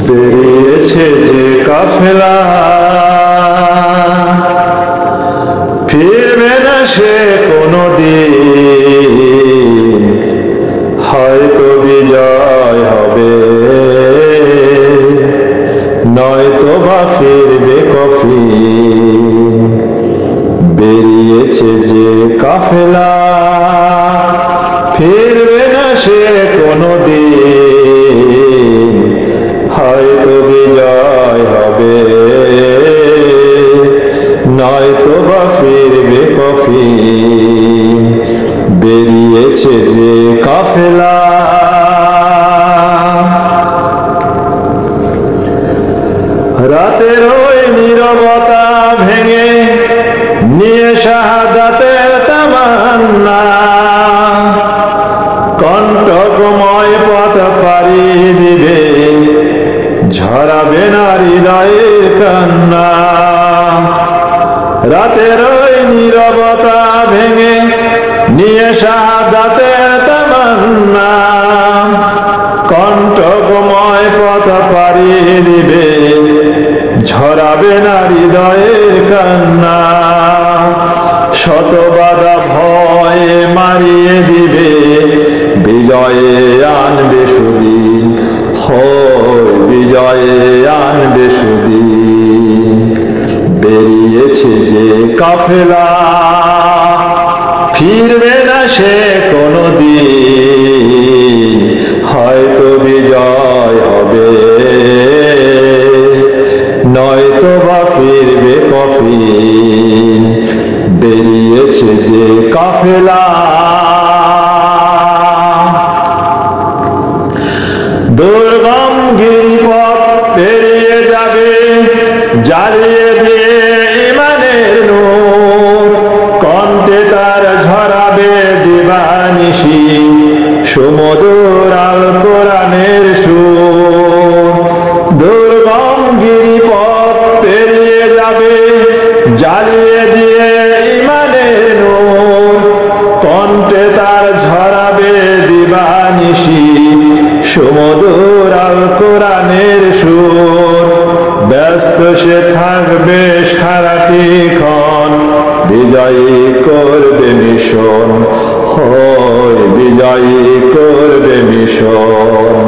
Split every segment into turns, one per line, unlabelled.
বেরিয়েছে যে কাফেলা, ফিরবে না সে কোনদিন, হয়তো বিজয় হবে নয়তো বা ফিরবে কফিন। বেরিয়েছে যে কাফেলা, ফিরবে না সে কোনদিন, হয়তো বিজয় হবে নয়তো বা ফিরবে কফিন। বেরিয়েছে যে কাফেলা। রাতের ওই নীরবতা ভেঙে নিয়ে শাহাদাতের তামান্না, কণ্টকময় পথ পাড়ি দিবে, ঝরাবে না হৃদয়ের কান্না। রাতের ওই নীরবতা ভেঙে নিয়ে শাহাদাতের তামান্না, কণ্টকময় পথ পাড়ি দিবে, ঝরাবে না হৃদয়ের কান্না। শত বাধা ভয়ে মারিয়ে দিবে, বিজয়ে আনবে সুদিন, বিজয়ে আনবে সুদিন। বেরিয়েছে যে কাফেলা, ফিরবে না সে কোনদিন, হয়তো বিজয় হবে নয়তো বা ফিরবে কফিন। বেরিয়েছে যে কাফেলা। দুর্গম গিরিপথ পেরিয়ে যাবে, জ্বালিয়ে দিয়ে ইমানের নূর, কণ্ঠে তার ঝরাবে দিবানিশি সুমধুর আল কোরআনের সুর। দুর্গম গিরিপথ পেরিয়ে যাবে, জ্বালিয়ে দিয়ে ইমানের নূর, কণ্ঠে তার ঝরাবে দিবানিশি সুমধুর আল কোরআনের সুর। ব্যস্ত সে থাকবে সারাটি ক্ষণ, বিজয়ী করবে মিশন, বিজয়ী করবে মিশন।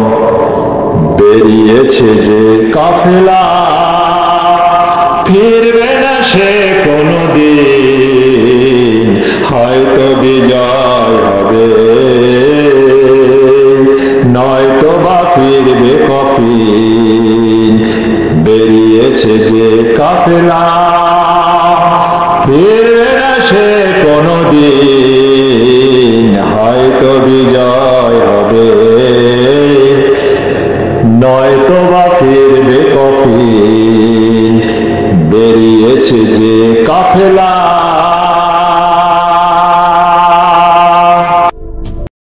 বেরিয়েছে যে কাফেলা, ফিরবে না সে কোনদিন, হয়তো বিজয় হবে নয়তো বা ফিরবে কফিন। বেরিয়েছে যে কাফেলা, ফিরবে না সে কোনদিন, হয়তো বিজয় হবে নয়তো বা ফিরবে কফিন। বেরিয়েছে যে কাফেলা।